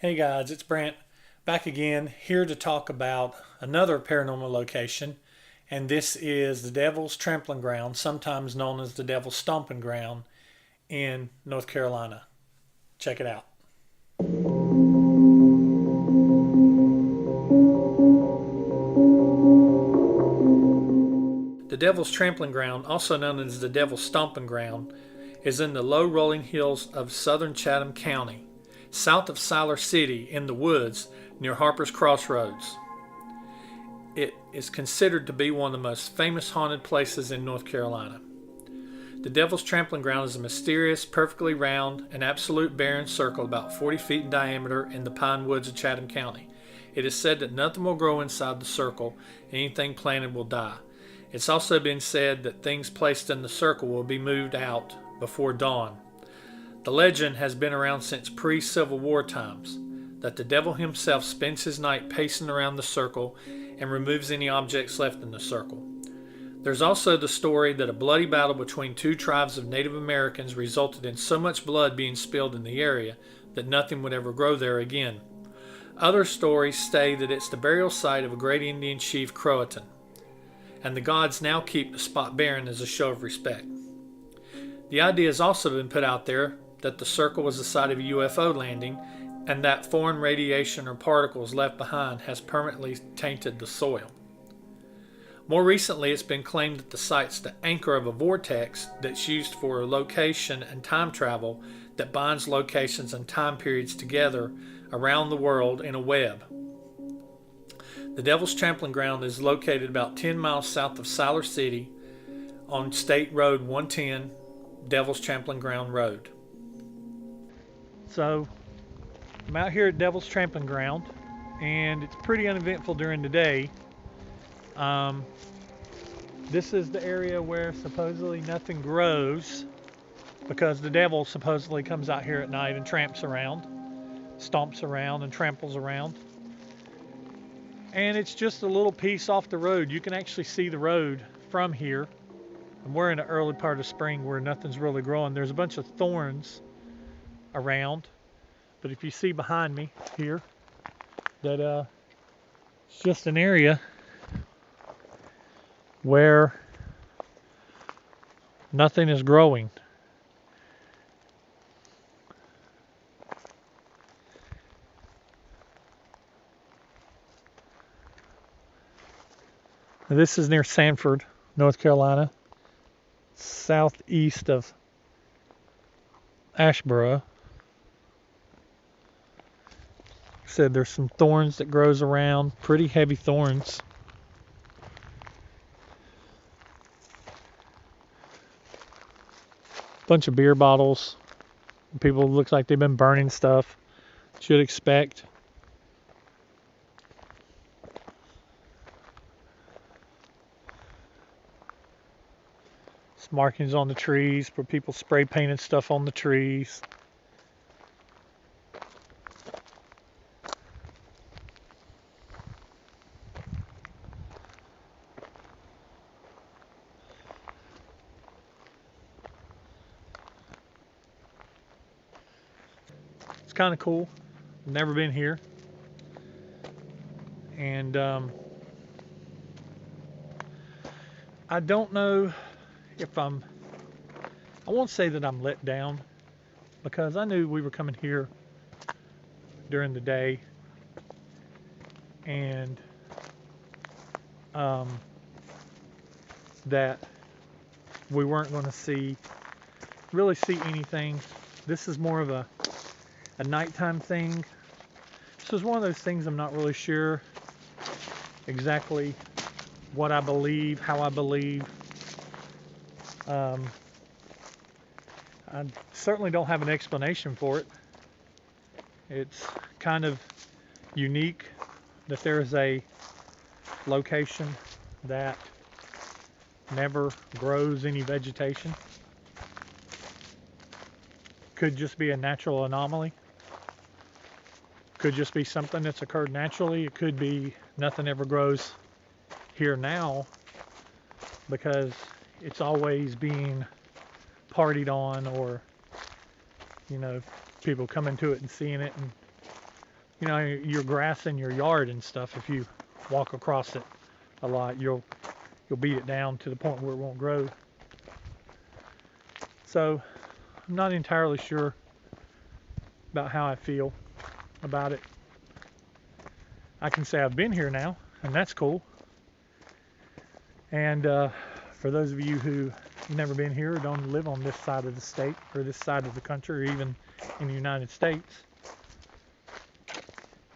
Hey guys, it's Brent back again here to talk about another paranormal location, and this is the Devil's Trampling Ground, sometimes known as the Devil's Stomping Ground in North Carolina. Check it out. The Devil's Trampling Ground, also known as the Devil's Stomping Ground, is in the low rolling hills of southern Chatham County, south of Siler City in the woods near Harper's Crossroads. It is considered to be one of the most famous haunted places in North Carolina. The Devil's Trampling Ground is a mysterious, perfectly round, and absolute barren circle about 40 feet in diameter in the pine woods of Chatham County. It is said that nothing will grow inside the circle, and anything planted will die. It's also been said that things placed in the circle will be moved out before dawn. The legend has been around since pre-Civil War times, that the devil himself spends his night pacing around the circle and removes any objects left in the circle. There's also the story that a bloody battle between two tribes of Native Americans resulted in so much blood being spilled in the area that nothing would ever grow there again. Other stories say that it's the burial site of a great Indian chief, Croatan, and the gods now keep the spot barren as a show of respect. The idea has also been put out there that the circle was the site of a UFO landing and that foreign radiation or particles left behind has permanently tainted the soil. More recently, it's been claimed that the site's the anchor of a vortex that's used for location and time travel that binds locations and time periods together around the world in a web. The Devil's Trampling Ground is located about 10 miles south of Siler City on State Road 110, Devil's Trampling Ground Road. So, I'm out here at Devil's Trampling Ground, and it's pretty uneventful during the day. This is the area where supposedly nothing grows because the devil supposedly comes out here at night and tramps around, stomps around and tramples around. And it's just a little piece off the road. You can actually see the road from here. And we're in the early part of spring where nothing's really growing. There's a bunch of thorns around. But if you see behind me here, that it's just an area where nothing is growing. Now, this is near Sanford, North Carolina, southeast of Asheboro. Like I said, there's some thorns that grows around, pretty heavy thorns. Bunch of beer bottles. People look like they've been burning stuff. Should expect. Some markings on the trees where people spray painted stuff on the trees. It's kind of cool. I've never been here. And I don't know if I won't say that I'm let down because I knew we were coming here during the day and that we weren't going to really see anything. This is more of a nighttime thing. This is one of those things I'm not really sure exactly what I believe, how I believe. I certainly don't have an explanation for it. It's kind of unique that there is a location that never grows any vegetation. Could just be a natural anomaly. Could just be something that's occurred naturally. It could be nothing ever grows here now because it's always being partied on, or people coming to it and seeing it and you know, your grass in your yard and stuff, if you walk across it a lot, you'll beat it down to the point where it won't grow. So I'm not entirely sure about how I feel about it. I can say I've been here now, and that's cool. And for those of you who have never been here or don't live on this side of the state or this side of the country or even in the United States,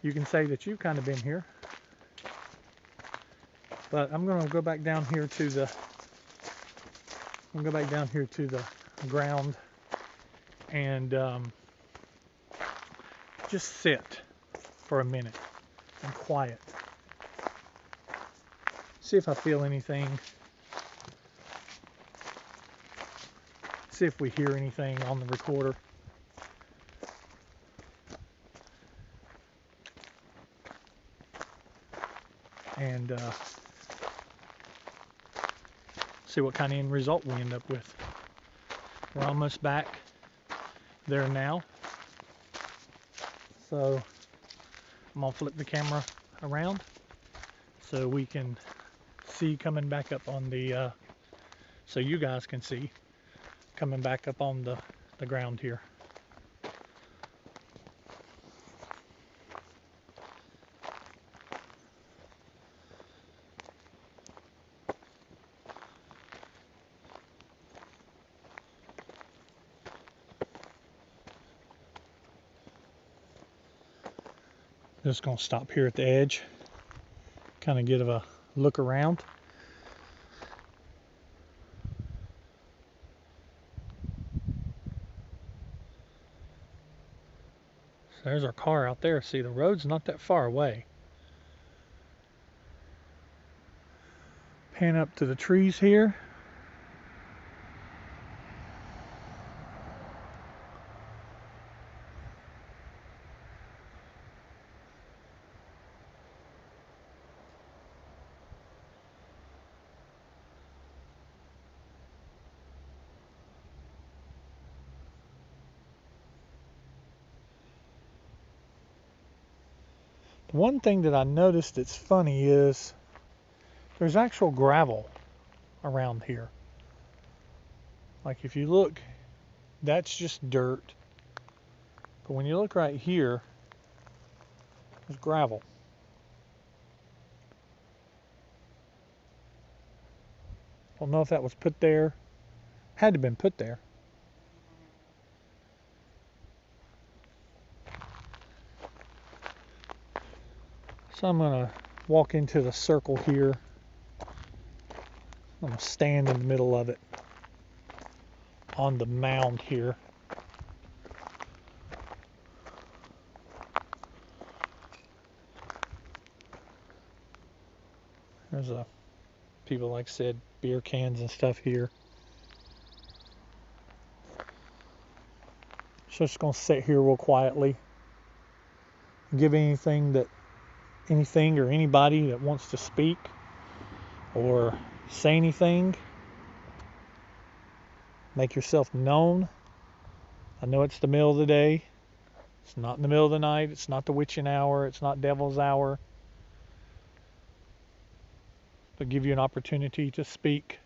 you can say that you've kind of been here. But I'm going to go back down here to the ground and just sit for a minute and quiet. See if I feel anything. See if we hear anything on the recorder. And see what kind of end result we end up with. We're almost back there now. So I'm gonna flip the camera around so we can see coming back up on the, so you guys can see coming back up on the ground here. Just gonna stop here at the edge, kind of get a look around. So there's our car out there. See, the road's not that far away. Pan up to the trees here. The one thing that I noticed that's funny is there's actual gravel around here. Like if you look, that's just dirt. But when you look right here, there's gravel. Don't know if that was put there. Had to have been put there. So I'm gonna walk into the circle here. I'm gonna stand in the middle of it on the mound here. There's people, like I said, beer cans and stuff here. So just gonna sit here real quietly. Give anything or anybody that wants to speak or say anything. Make yourself known. I know it's the middle of the day. It's not in the middle of the night. It's not the witching hour. It's not devil's hour. But give you an opportunity to speak.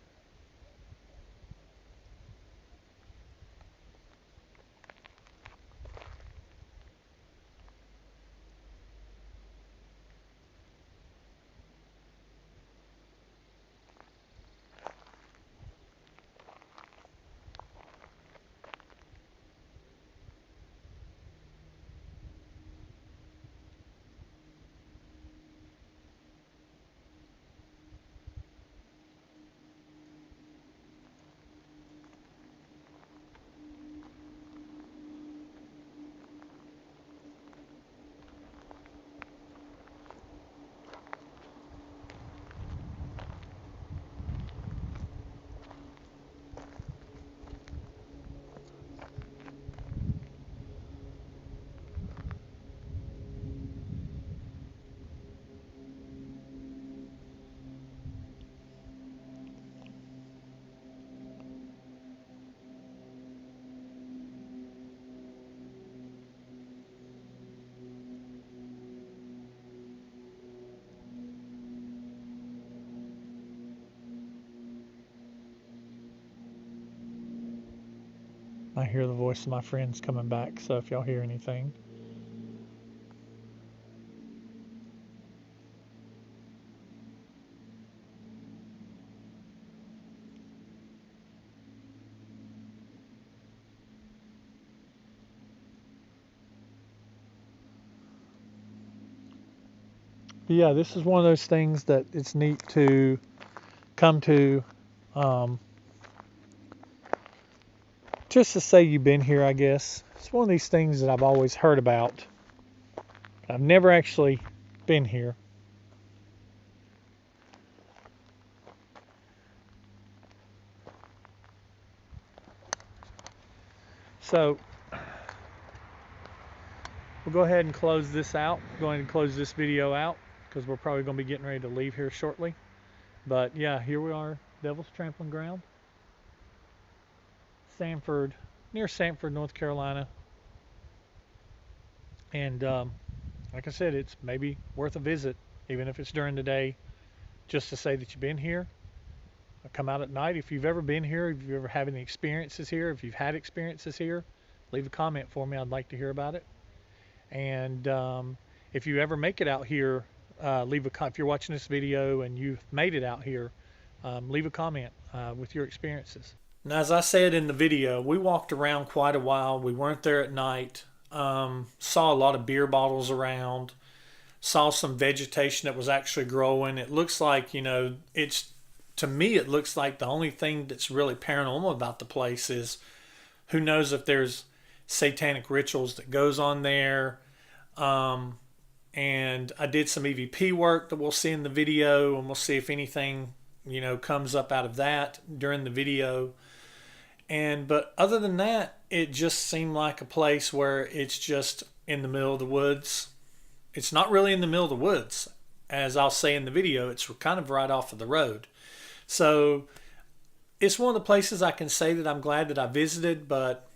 I hear the voice of my friends coming back, so if y'all hear anything. But yeah, this is one of those things that it's neat to come to, just to say you've been here, I guess. It's one of these things that I've always heard about. I've never actually been here. So we'll go ahead and close this out. Go ahead and close this video out because we're probably going to be getting ready to leave here shortly. But yeah, here we are, Devil's Trampling Ground, Sanford, near Sanford, North Carolina. And like I said, it's maybe worth a visit, even if it's during the day, just to say that you've been here. Come out at night. If you've ever been here, if you ever have any experiences here, if you've had experiences here, leave a comment for me. I'd like to hear about it. And if you ever make it out here, if you're watching this video and you've made it out here, leave a comment with your experiences. Now, as I said in the video, we walked around quite a while. We weren't there at night. Saw a lot of beer bottles around. Saw some vegetation that was actually growing. It looks like, to me, it looks like the only thing that's really paranormal about the place is who knows if there's satanic rituals that goes on there. And I did some EVP work that we'll see in the video, and we'll see if anything, comes up out of that during the video. But other than that, it just seemed like a place where it's just in the middle of the woods. It's not really in the middle of the woods. As I'll say in the video, it's kind of right off of the road. So it's one of the places I can say that I'm glad that I visited, but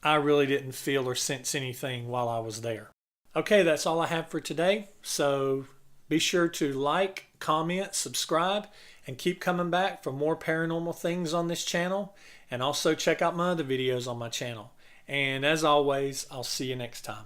I really didn't feel or sense anything while I was there. Okay, that's all I have for today. So be sure to like, comment, subscribe, and keep coming back for more paranormal things on this channel. And also check out my other videos on my channel. And as always, I'll see you next time.